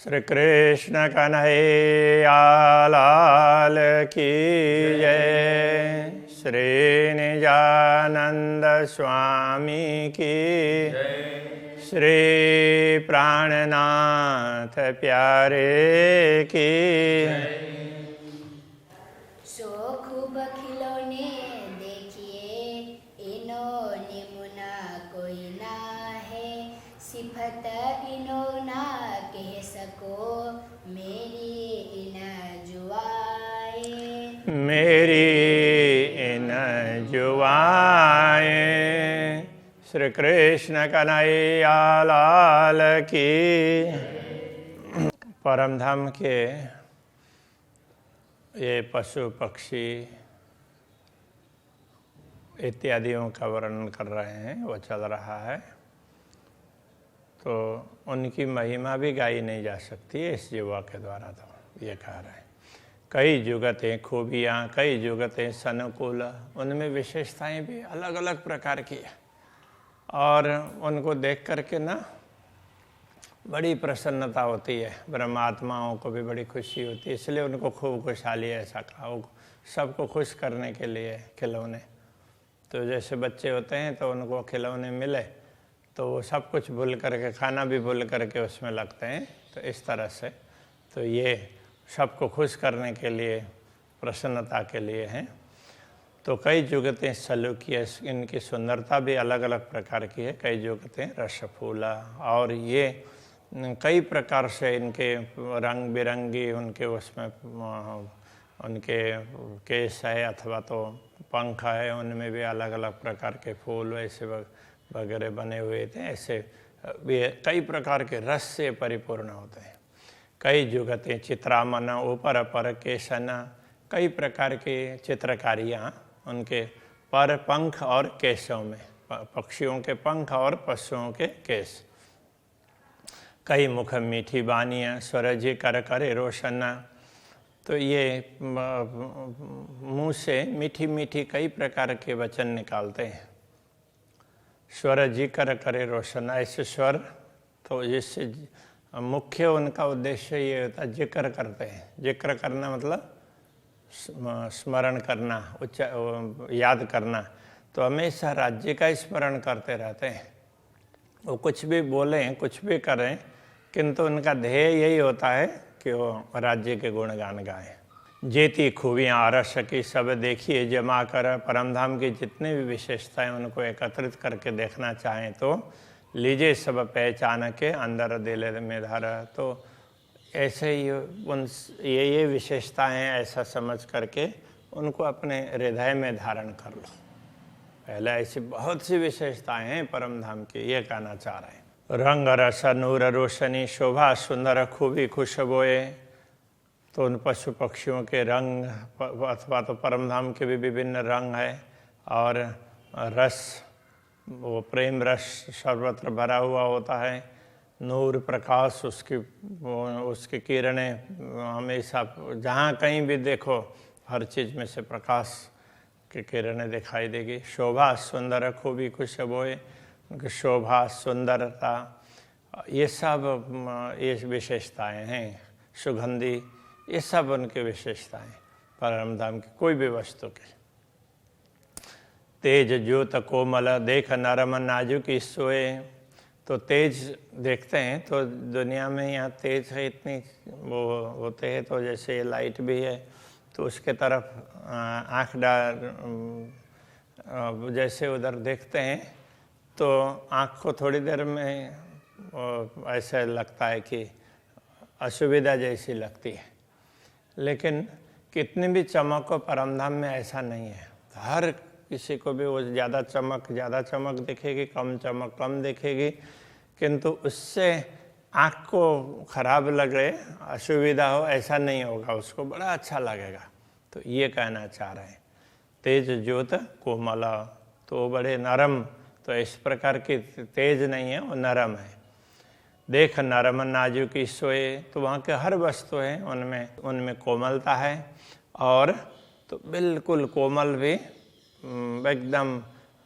श्री कृष्ण कन्हैया लाल की जय। श्री निजानंद स्वामी की जय। श्री प्राणनाथ प्यारे की जय। सो खूब खिलौने देखिए, इन्होंने मुना कोई ना है, सिफत इनो ना कह सको, मेरी इन जुआए। मेरी इन जुआए। श्री कृष्ण कन्हैया लाल की। परम धाम के ये पशु पक्षी इत्यादियों का वर्णन कर रहे हैं, वो चल रहा है। तो उनकी महिमा भी गाई नहीं जा सकती है इस युवा के द्वारा, तो ये कह रहे हैं। कई जुगतें खूबियाँ, कई जुगतें सनुकूल, उनमें विशेषताएं भी अलग अलग प्रकार की है और उनको देख करके ना बड़ी प्रसन्नता होती है। ब्रह्मात्माओं को भी बड़ी खुशी होती है, इसलिए उनको खूब खुशहाली ऐसा कहा। वो सबको खुश करने के लिए खिलौने, तो जैसे बच्चे होते हैं तो उनको खिलौने मिले तो वो सब कुछ भूल करके, खाना भी भूल करके उसमें लगते हैं। तो इस तरह से तो ये सबको खुश करने के लिए, प्रसन्नता के लिए हैं। तो कई जुगतें सलूकी, इनकी सुंदरता भी अलग अलग प्रकार की है। कई जुगतें रसफूला, और ये कई प्रकार से इनके रंग बिरंगी उनके उसमें उनके केस है अथवा तो पंख है, उनमें भी अलग अलग प्रकार के फूल वैसे वगैरह बने हुए थे। ऐसे भी कई प्रकार के रस से परिपूर्ण होते हैं। कई जुगतें चित्रामन, ऊपर अपर केशन, कई प्रकार की चित्रकारियाँ उनके पर, पंख और केशों में, पक्षियों के पंख और पशुओं के केश। कई मुख मीठी बानियाँ, स्वरजी कर करे रोशन। तो ये मुँह से मीठी मीठी कई प्रकार के वचन निकालते हैं। स्वर जिक्र करे रोशन, ऐसे स्वर तो जिससे मुख्य उनका उद्देश्य ये होता है, जिक्र करते हैं। जिक्र करना मतलब स्मरण करना, याद करना। तो हमेशा राज्य का स्मरण करते रहते हैं। वो कुछ भी बोलें, कुछ भी करें, किंतु उनका ध्येय यही होता है कि वो राज्य के गुणगान गाएं। जेती खूबियाँ आरस की सब देखिए जमा कर। परमधाम की जितनी भी विशेषताएं उनको एकत्रित करके देखना चाहें तो लीजिए सब पहचान के, अंदर दिल में धर। तो ऐसे ही ये विशेषताएं ऐसा समझ करके उनको अपने हृदय में धारण कर लो। पहले ऐसी बहुत सी विशेषताएं हैं परमधाम की, ये कहना चाह रहे हैं। रंग रस नूर रोशनी, शोभा सुंदर खूबी खुशबोए। तो उन पशु पक्षियों के रंग अथवा तो परमधाम के भी विभिन्न रंग है, और रस, वो प्रेम रस सर्वत्र भरा हुआ होता है। नूर प्रकाश, उसकी किरणें हमेशा जहाँ कहीं भी देखो हर चीज़ में से प्रकाश की किरणें दिखाई देगी। शोभा सुंदर खूबी खुशबोए, उनकी शोभा सुंदरता, ये सब ये विशेषताएं हैं। सुगंधी, ये सब उनकी विशेषताएं परमधाम की कोई भी वस्तु की। तेज ज्योत कोमल देख नरम नाजुक सोए। तो तेज देखते हैं तो दुनिया में यहाँ तेज है इतनी वो होते हैं। तो जैसे ये लाइट भी है तो उसके तरफ आँख डाल, जैसे उधर देखते हैं तो आँख को थोड़ी देर में ऐसा लगता है कि असुविधा जैसी लगती है। लेकिन कितनी भी चमक हो परमधाम में ऐसा नहीं है। हर किसी को भी वो ज़्यादा चमक दिखेगी, कम चमक कम दिखेगी, किंतु उससे आँख को खराब लगे, असुविधा हो, ऐसा नहीं होगा, उसको बड़ा अच्छा लगेगा। तो ये कहना चाह रहे हैं। तेज ज्योत कोमल, तो बड़े नरम, तो इस प्रकार की तेज नहीं है, वो नरम है। देख नरम नाजुकी सोए, तो वहाँ के हर वस्तु है उनमें कोमलता है, और तो बिल्कुल कोमल भी एकदम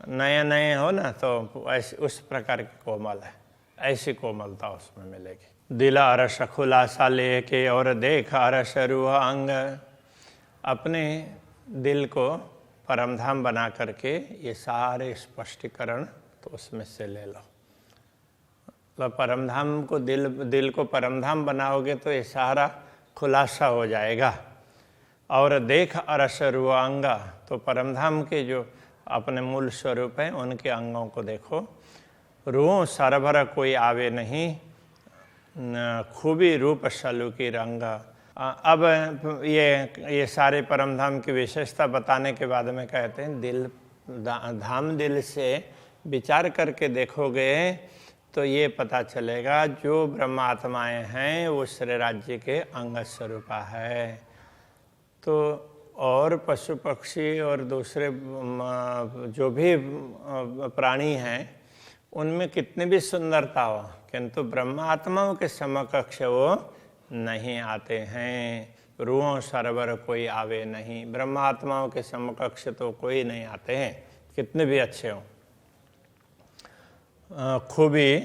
नए नए हो ना, तो ऐसे उस प्रकार की कोमल है। ऐसी कोमलता उसमें मिलेगी। दिल अरस खुलासा लेके और देख अरस रूह अंग, अपने दिल को परमधाम बना करके ये सारे स्पष्टीकरण तो उसमें से ले लो। मतलब परमधाम को दिल को परमधाम बनाओगे तो ये सारा खुलासा हो जाएगा। और देख अरस रूह अंग, तो परमधाम के जो अपने मूल स्वरूप हैं उनके अंगों को देखो। रूह सरभर कोई आवे नहीं, खूबी रूप सलू की रंग। अब ये सारे परमधाम की विशेषता बताने के बाद में कहते हैं दिल धाम दिल से विचार करके देखोगे तो ये पता चलेगा जो ब्रह्मात्माएं हैं वो श्री राज्य के अंग स्वरूपा है। तो और पशु पक्षी और दूसरे जो भी प्राणी हैं उनमें कितनी भी सुंदरता हो, किंतु ब्रह्मात्माओं के समकक्ष वो नहीं आते हैं। रूहों सरवर कोई आवे नहीं, ब्रह्मात्माओं के समकक्ष तो कोई नहीं आते हैं, कितने भी अच्छे हों। खूबी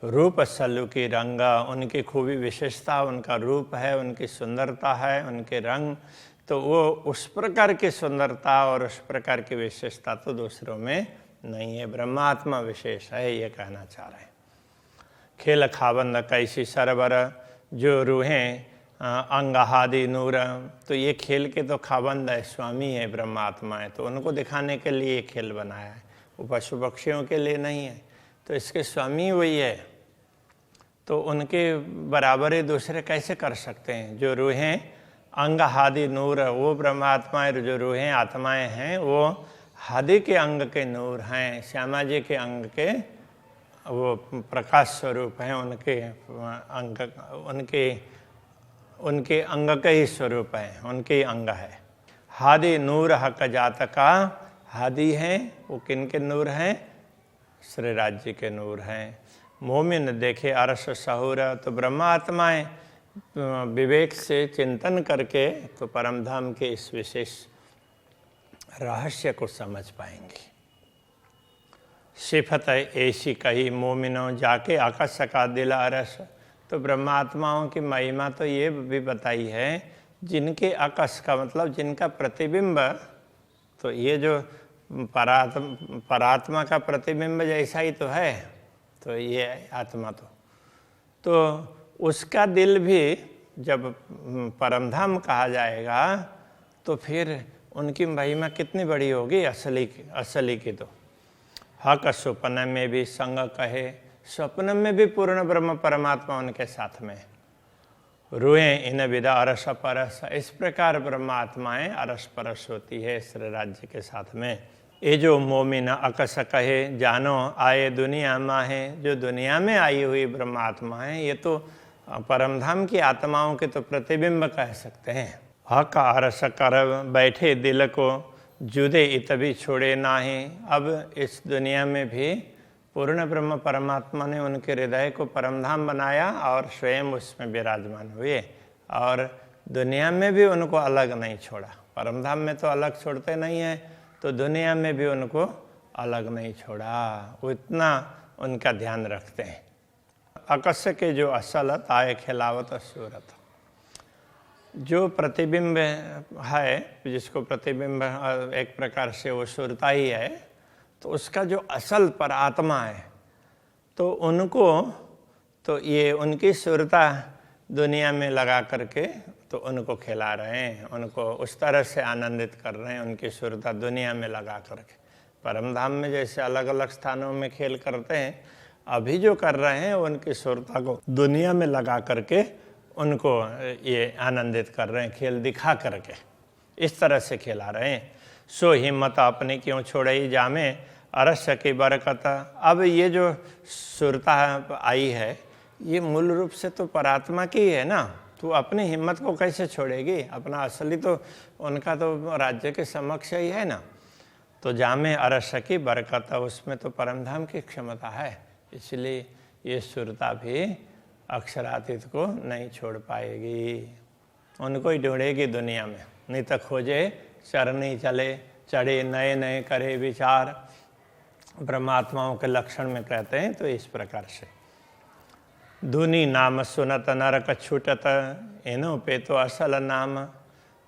रूप सल्लु की रंग, उनकी खूबी विशेषता उनका रूप है, उनकी सुंदरता है, उनके रंग, तो वो उस प्रकार की सुंदरता और उस प्रकार की विशेषता तो दूसरों में नहीं है, ब्रह्मात्मा विशेष है, ये कहना चाह रहे हैं। खेल खाबंद कैसी सरवर, जो रूहें अंगहादि नूर, तो ये खेल के तो खाबंद है, स्वामी है ब्रह्मात्मा है, तो उनको दिखाने के लिए खेल बनाया है, वो पशु पक्षियों के लिए नहीं है, तो इसके स्वामी वही है, तो उनके बराबरी दूसरे कैसे कर सकते हैं। जो रूहें अंग हादि नूर, वो ब्रह्मात्माएं, जो रूहें आत्माएं हैं वो हादि के अंग के नूर हैं, श्यामा जी के अंग के वो प्रकाश स्वरूप हैं, उनके अंग के ही स्वरूप हैं, उनके ही अंग है। हादि नूर हक जात का, हादि हैं वो किन के नूर हैं, श्री राज्य के नूर हैं। मोमिन देखे अरस सहूर, तो ब्रह्मात्माएं विवेक से चिंतन करके तो परमधाम के इस विशेष रहस्य को समझ पाएंगे। सिफत ऐसी कही मोमिनो जाके आकाश का दिल अरस, तो ब्रह्मात्माओं की महिमा तो ये भी बताई है जिनके आकाश का मतलब जिनका प्रतिबिंब, तो ये जो परात्मा का प्रतिबिंब जैसा ही तो है, तो ये आत्मा तो उसका दिल भी जब परमधाम कहा जाएगा तो फिर उनकी महिमा कितनी बड़ी होगी असली की। तो हक स्वप्न में भी संग कहे, स्वप्न में भी पूर्ण ब्रह्म परमात्मा उनके साथ में। रूहे इन विदा अरस परस, इस प्रकार ब्रह्मात्माएं अरस परस होती है श्री राज्य के साथ में। ये जो मोमिन अकस कहे जानो आए दुनिया माहे, जो दुनिया में आई हुई ब्रह्मात्मा है ये तो परमधाम की आत्माओं के तो प्रतिबिंब कह सकते हैं। हक अरस कर बैठे दिल को, जुदे इत भी छोड़े नाहे। अब इस दुनिया में भी पूर्ण ब्रह्म परमात्मा ने उनके हृदय को परमधाम बनाया और स्वयं उसमें विराजमान हुए, और दुनिया में भी उनको अलग नहीं छोड़ा। परमधाम में तो अलग छोड़ते नहीं है, तो दुनिया में भी उनको अलग नहीं छोड़ा, वो इतना उनका ध्यान रखते हैं। अकस के जो असलत आए खिलावत सूरत, जो प्रतिबिंब है, जिसको प्रतिबिंब एक प्रकार से वो सुरता ही है, तो उसका जो असल पर आत्मा है, तो उनको तो ये उनकी सुरता दुनिया में लगा करके तो उनको खिला रहे हैं, उनको उस तरह से आनंदित कर रहे हैं, उनकी सुरता दुनिया में लगा करके। परमधाम में जैसे अलग अलग स्थानों में खेल करते हैं, अभी जो कर रहे हैं उनकी सुरता को दुनिया में लगा करके उनको ये आनंदित कर रहे हैं, खेल दिखा करके इस तरह से खिला रहे हैं। सो हिम्मत अपने क्यों छोड़ई जामे अरस की बरकत। अब ये जो सुरता आई है ये मूल रूप से तो परात्मा की है ना, तो अपनी हिम्मत को कैसे छोड़ेगी, अपना असली तो उनका तो राज्य के समक्ष ही है ना। तो जामे अरस की बरकत, उसमें तो परमधाम की क्षमता है, इसलिए ये सुरता भी अक्षरातीत को नहीं छोड़ पाएगी, उनको ही ढूंढेगी दुनिया में। नहीं तो खोजे चरनी चले, चढ़े नए नए करे विचार, ब्रह्मात्माओं के लक्षण में कहते हैं तो इस प्रकार से। धुनी नाम सुनत नरक छूटत, इन्हों पे तो असल नाम।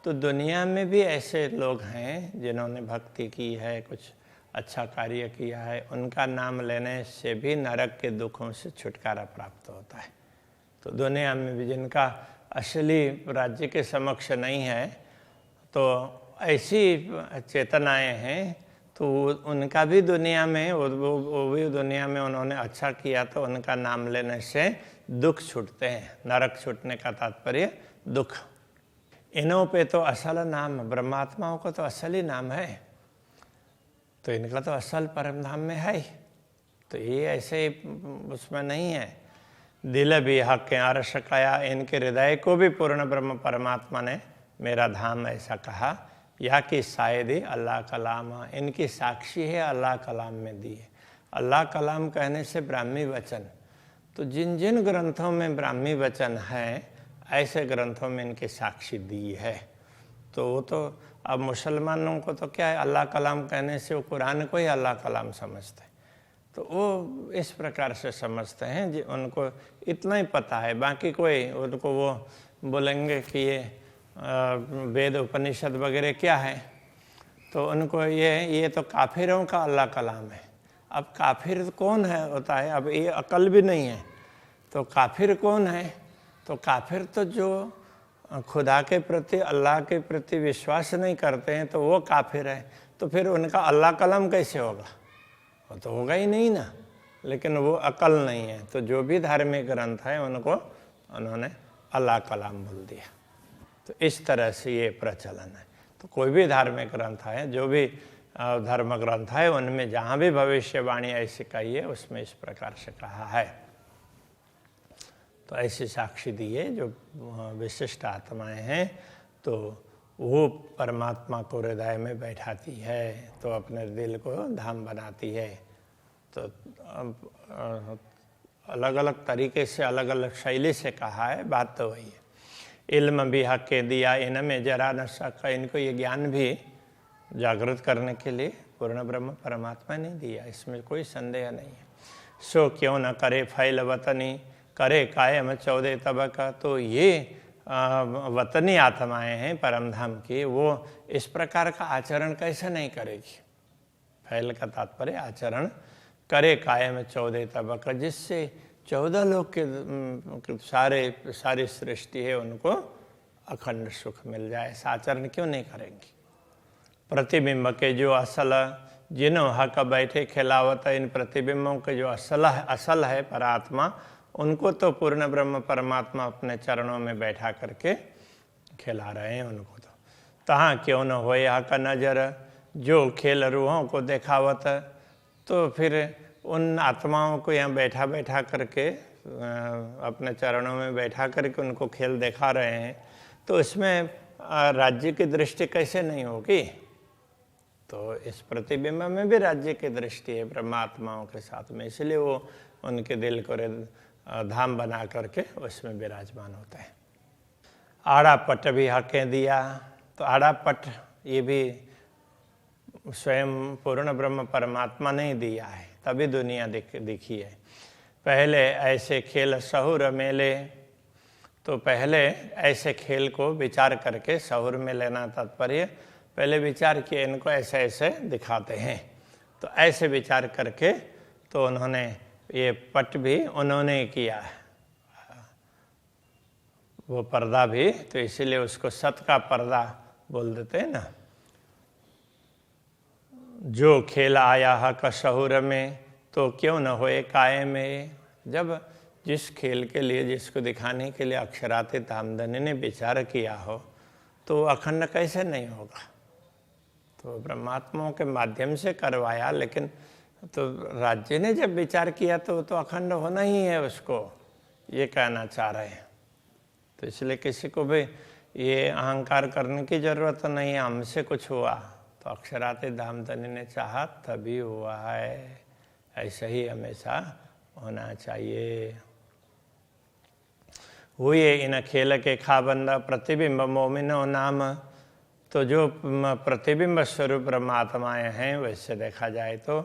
तो दुनिया में भी ऐसे लोग हैं जिन्होंने भक्ति की है, कुछ अच्छा कार्य किया है, उनका नाम लेने से भी नरक के दुखों से छुटकारा प्राप्त होता है। तो दुनिया में भी जिनका असली राज्य के समक्ष नहीं है, तो ऐसी चेतनाएं हैं, तो उनका भी दुनिया में वो भी दुनिया में उन्होंने अच्छा किया तो उनका नाम लेने से दुख छूटते हैं। नरक छूटने का तात्पर्य दुख। इन्हों पे तो असल नाम, ब्रह्मात्माओं को तो असल ही नाम है, तो इनका तो असल परम धाम में है ही। तो ये ऐसे उसमें नहीं है। दिल भी हक के आरश काया, इनके हृदय को भी पूर्ण ब्रह्म परमात्मा ने मेरा धाम ऐसा कहा। या कि शायद ही अल्लाह कलाम, इनकी साक्षी है अल्लाह कलाम में दी है। अल्लाह कलाम कहने से ब्राह्मी वचन, तो जिन जिन ग्रंथों में ब्राह्मी वचन है, ऐसे ग्रंथों में इनकी साक्षी दी है। तो वो तो अब मुसलमानों को तो क्या है, अल्लाह कलाम कहने से वो कुरान को ही अल्लाह कलाम समझते हैं। तो वो इस प्रकार से समझते हैं जी, उनको इतना ही पता है, बाकी कोई उनको वो बोलेंगे कि ये वेद उपनिषद वगैरह क्या है, तो उनको ये तो काफिरों का अल्लाह कलाम है। अब काफिर कौन है होता है, अब ये अकल भी नहीं है, तो काफिर कौन है? तो काफिर तो जो खुदा के प्रति, अल्लाह के प्रति विश्वास नहीं करते हैं, तो वो काफिर है। तो फिर उनका अल्लाह कलाम कैसे होगा? वो तो होगा ही नहीं ना। लेकिन वो अकल नहीं है, तो जो भी धार्मिक ग्रंथ है उनको उन्होंने अल्लाह कलाम बोल दिया। तो इस तरह से ये प्रचलन है। तो कोई भी धार्मिक ग्रंथ है, जो भी धर्म ग्रंथ है, उनमें जहाँ भी भविष्यवाणी ऐसी कही है, उसमें इस प्रकार से कहा है। तो ऐसी साक्षी दी है जो विशिष्ट आत्माएं हैं, तो वो परमात्मा को हृदय में बैठाती है, तो अपने दिल को धाम बनाती है। तो अलग अलग तरीके से, अलग अलग शैली से कहा है, बात तो वही है। इल्म भी हक के दिया, इनमें जरा न शक, इनको ये ज्ञान भी जागृत करने के लिए पूर्ण ब्रह्म परमात्मा ने दिया, इसमें कोई संदेह नहीं है। सो क्यों न करे फैल वतनी, करे कायम 14 तबका। तो ये वतनी आत्माएं हैं परम धाम की, वो इस प्रकार का आचरण कैसे नहीं करेगी? फैल का तात्पर्य आचरण, करे कायम 14 तबका, जिससे 14 लोग के सारी सृष्टि है उनको अखंड सुख मिल जाए। ऐसा आचरण क्यों नहीं करेंगी? प्रतिबिंब के जो असल, जिन्हों हक बैठे खिलावत, इन प्रतिबिंबों के जो असल है परात्मा, उनको तो पूर्ण ब्रह्म परमात्मा अपने चरणों में बैठा करके खिला रहे हैं उनको। तो तहाँ क्यों न होए हक नजर, जो खेल रूहों को देखावत। तो फिर उन आत्माओं को यहाँ बैठा बैठा करके, अपने चरणों में बैठा करके उनको खेल दिखा रहे हैं, तो इसमें राज्य की दृष्टि कैसे नहीं होगी? तो इस प्रतिबिंब में भी राज्य की दृष्टि है ब्रह्मात्माओं के साथ में, इसलिए वो उनके दिल को धाम बना करके उसमें विराजमान होते हैं। आड़ा पट भी हकें दिया। तो आड़ा पट ये भी स्वयं पूर्ण ब्रह्म परमात्मा ने ही दिया है, तभी दुनिया दिखी है। पहले ऐसे खेल सहुर मेले, तो पहले ऐसे खेल को विचार करके, सहुर में लेना तात्पर्य, पहले विचार किए इनको ऐसे ऐसे दिखाते हैं, तो ऐसे विचार करके तो उन्होंने ये पट भी उन्होंने किया है, वो पर्दा भी, तो इसीलिए उसको सत का पर्दा बोल देते हैं ना। जो खेल आया हक शहुर में, तो क्यों न होए कायम में। जब जिस खेल के लिए, जिसको दिखाने के लिए अक्षरातीत आमदनी ने विचार किया हो, तो अखंड कैसे नहीं होगा? तो ब्रह्मात्माओं के माध्यम से करवाया, लेकिन तो राज्य ने जब विचार किया तो अखंड होना ही है उसको, ये कहना चाह रहे हैं। तो इसलिए किसी को भी ये अहंकार करने की जरूरत नहीं है, हमसे कुछ हुआ तो अक्षरातीत धामधनी ने चाहा तभी हुआ है, ऐसा ही हमेशा होना चाहिए। हुए इन खेल के खाबंदा, प्रतिबिंब मोमिनो नाम। तो जो प्रतिबिंब स्वरूप परमात्माएं हैं, वैसे देखा जाए तो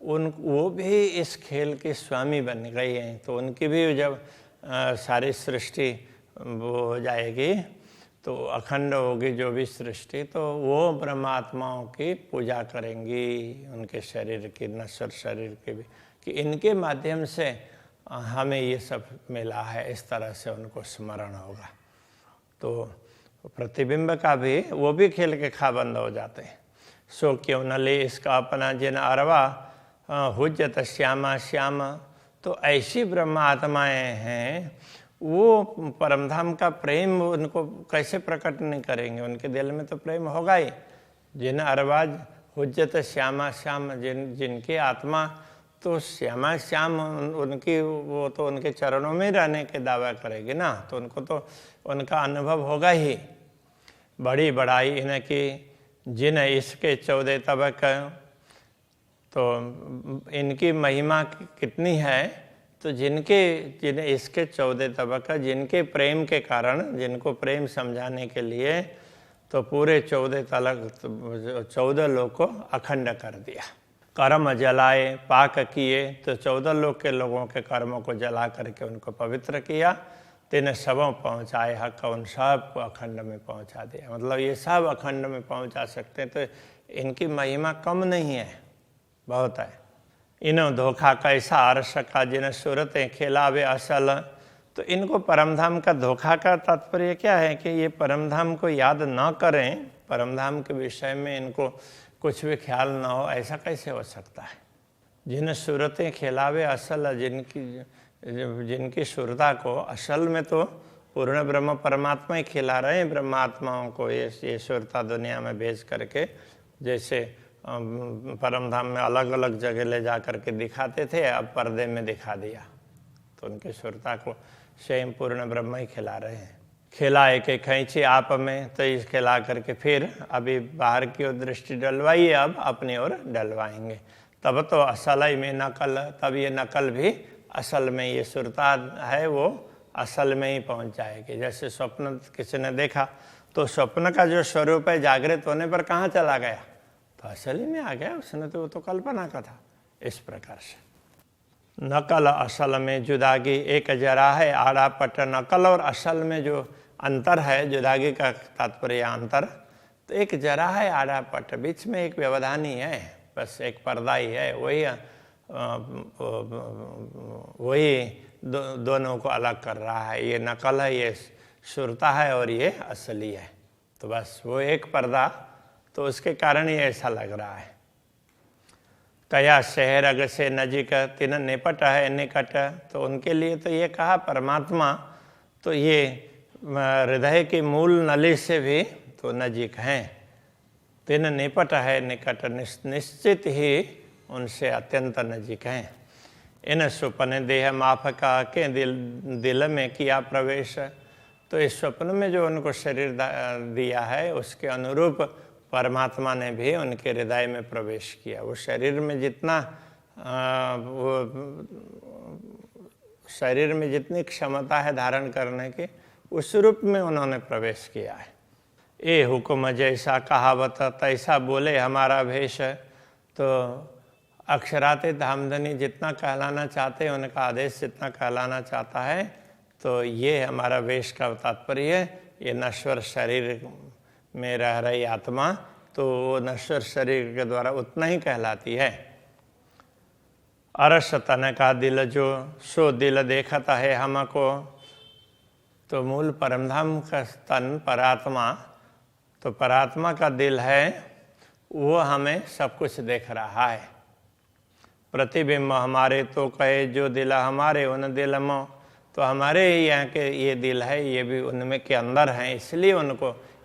वो भी इस खेल के स्वामी बन गई हैं, तो उनकी भी जब सारी सृष्टि वो हो जाएगी, तो अखंड होगी जो भी सृष्टि, तो वो ब्रह्मात्माओं की पूजा करेंगी, उनके शरीर की, नश्वर शरीर की भी, कि इनके माध्यम से हमें ये सब मिला है, इस तरह से उनको स्मरण होगा। तो प्रतिबिंब का भी वो भी खेल के खाबंद हो जाते हैं। सो क्यों न ले इसका अपना जिन अरवा हुज्जत श्यामा श्याम। तो ऐसी ब्रह्मात्माएं हैं, वो परमधाम का प्रेम उनको कैसे प्रकट नहीं करेंगे, उनके दिल में तो प्रेम होगा ही। जिन अरवाज हुज्जत श्यामा श्याम, जिनकी आत्मा तो श्यामा श्याम, उनकी वो तो उनके चरणों में रहने के दावा करेगी ना, तो उनको तो उनका अनुभव होगा ही। बड़ी बड़ाई इनकी जिन इसके 14 तबक, तो इनकी महिमा कितनी है, तो जिन इसके 14 तबक, जिनके प्रेम के कारण, जिनको प्रेम समझाने के लिए तो पूरे 14 लोग को अखंड कर दिया। कर्म जलाए पाक किए, तो 14 लोग के लोगों के कर्मों को जला करके उनको पवित्र किया। तीन सबों पहुँचाए हक, उन सब को अखंड में पहुँचा दिया। मतलब ये सब अखंड में पहुँचा सकते हैं, तो इनकी महिमा कम नहीं है, बहुत है। इन्हों धोखा कैसा अर्श का, जिन सूरतें खिलावे असल। तो इनको परमधाम का धोखा का तात्पर्य क्या है कि ये परमधाम को याद न करें, परमधाम के विषय में इनको कुछ भी ख्याल ना हो, ऐसा कैसे हो सकता है। जिन सूरतें खिलावे असल, जिनकी सूरता को असल में तो पूर्ण ब्रह्म परमात्मा ही खिला रहे हैं ब्रह्मात्माओं को, ये सूरता दुनिया में भेज करके। जैसे परमधाम में अलग अलग जगह ले जा करके दिखाते थे, अब पर्दे में दिखा दिया, तो उनकी सूरता को स्वयं पूर्ण ब्रह्म ही खिला रहे हैं। खिलाए के खींचे आप में, तो इस खिला करके फिर अभी बाहर की ओर दृष्टि डलवाइए, अब अपनी ओर डलवाएंगे, तब तो असल ही में नकल, तब ये नकल भी असल में, ये सुरता है वो असल में ही पहुंच जाएगी। जैसे स्वप्न किसी ने देखा, तो स्वप्न का जो स्वरूप है जागृत होने पर कहाँ चला गया, तो असल ही में आ गया, उसने तो वो तो कल्पना का था। इस प्रकार से नकल असल में जुदागी एक जरा है आड़ा पट। नकल और असल में जो अंतर है, जुदागी का तात्पर्य अंतर, तो एक जरा है आड़ा पट, बीच में एक व्यवधान ही है, बस एक पर्दा ही है, वही दोनों को अलग कर रहा है। ये नकल है, ये सुरता है, और ये असली है, तो बस वो एक पर्दा, तो उसके कारण ये ऐसा लग रहा है। कया शहर अग से नजीक, तिन निपट है निकट। तो उनके लिए तो ये कहा परमात्मा, तो ये हृदय की मूल नली से भी तो नजीक हैं। तिन निपट है निकट, निश्चित ही उनसे अत्यंत नजीक हैं। इन स्वप्न देह माफ का के दिल में किया प्रवेश। तो इस स्वप्न में जो उनको शरीर दिया है, उसके अनुरूप परमात्मा ने भी उनके हृदय में प्रवेश किया। वो शरीर में जितना वो शरीर में जितनी क्षमता है धारण करने की, उस रूप में उन्होंने प्रवेश किया है। ए हुक्म जैसा कहावत तैसा बोले हमारा भेष। तो अक्षराते धामधनी जितना कहलाना चाहते हैं, उनका आदेश जितना कहलाना चाहता है, तो ये हमारा वेश का तात्पर्य है। ये नश्वर शरीर में रह रही आत्मा, तो वो नश्वर शरीर के द्वारा उतना ही कहलाती है। अरस तन का दिल जो सो दिल देखता है हमको। तो मूल परमधाम का तन परात्मा, तो परात्मा का दिल है, वो हमें सब कुछ देख रहा है। प्रतिबिंब हमारे तो कहे जो दिल हमारे उन दिल में। तो हमारे यहाँ के ये दिल है, ये भी उनमें के अंदर हैं, इसलिए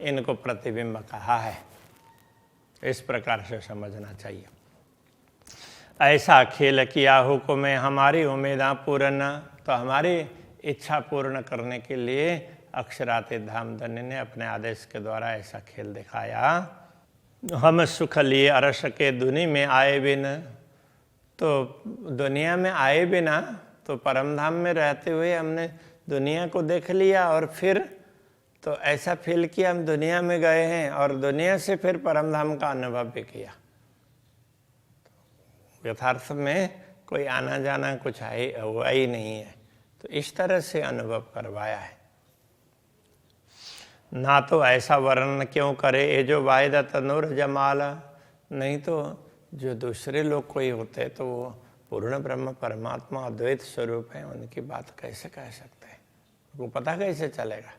इनको प्रतिबिंब कहा है। इस प्रकार से समझना चाहिए। ऐसा खेल किया हुक्म हमारी उम्मीदा पूर्ण। तो हमारी इच्छा पूर्ण करने के लिए अक्षराते धामधनी ने अपने आदेश के द्वारा ऐसा खेल दिखाया। हम सुख लिए अरस के दुनी में आए बिन। तो दुनिया में आए बिना, तो परमधाम में रहते हुए हमने दुनिया को देख लिया, और फिर तो ऐसा फील किया हम दुनिया में गए हैं, और दुनिया से फिर परमधाम का अनुभव भी किया। यथार्थ में कोई आना जाना कुछ है हुआ ही नहीं है। तो तो इस तरह से अनुभव करवाया है। ना तो ऐसा वर्णन क्यों करे ये जो वायदा तनुर जमाला, नहीं तो जो दूसरे लोग कोई होते तो वो पूर्ण ब्रह्म परमात्मा अद्वैत स्वरूप है, उनकी बात कैसे कह सकते हैं, उनको पता कैसे चलेगा।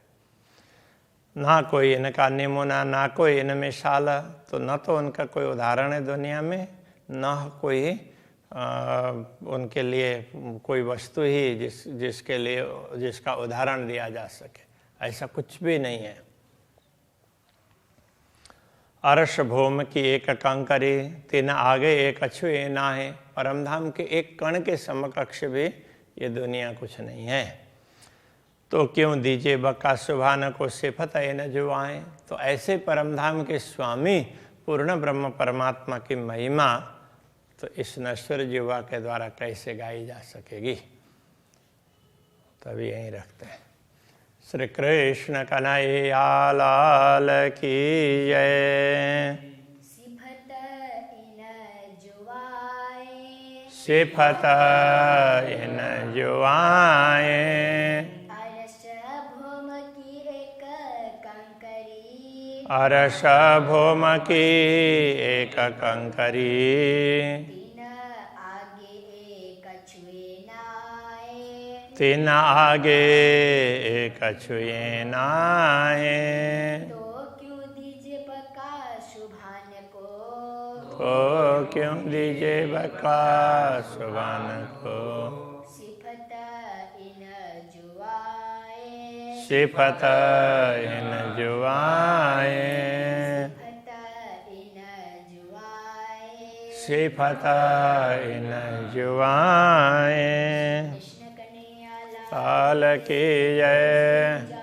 ना कोई इनका निमुना, ना कोई इनमें शाला, तो न तो उनका कोई उदाहरण है दुनिया में, न कोई उनके लिए कोई वस्तु ही जिसका उदाहरण दिया जा सके, ऐसा कुछ भी नहीं है। अर्श भौम की एक कंकरी, तीन आगे एक अछुए ना है। परमधाम के एक कण के समकक्ष भी ये दुनिया कुछ नहीं है। तो क्यों दीजिए बका सुभान को सिफत है न जुआएं। तो ऐसे परमधाम के स्वामी पूर्ण ब्रह्म परमात्मा की महिमा तो इस नश्वर जीवा के द्वारा कैसे गाई जा सकेगी। तभी यहीं रखते हैं। श्री कृष्ण कन्हैया लाल की जय। सिफत इन जुआए, सिफत इन जुआए। अरस भौम की एक कंकरी, अरस भौम की एक कंकरी। तीन आगे एक छुए नाए, तीन आगे एक छुए नाहे। तो क्यों दीजिए बका शुभान को, तो क्यों दीजिए बका सुभान को। सिफत इन जुआए, सिफत इन जुआए। सिफत इन जुआए। सिफत इन जुआए। कृष्ण कन्हैया लाल की जय।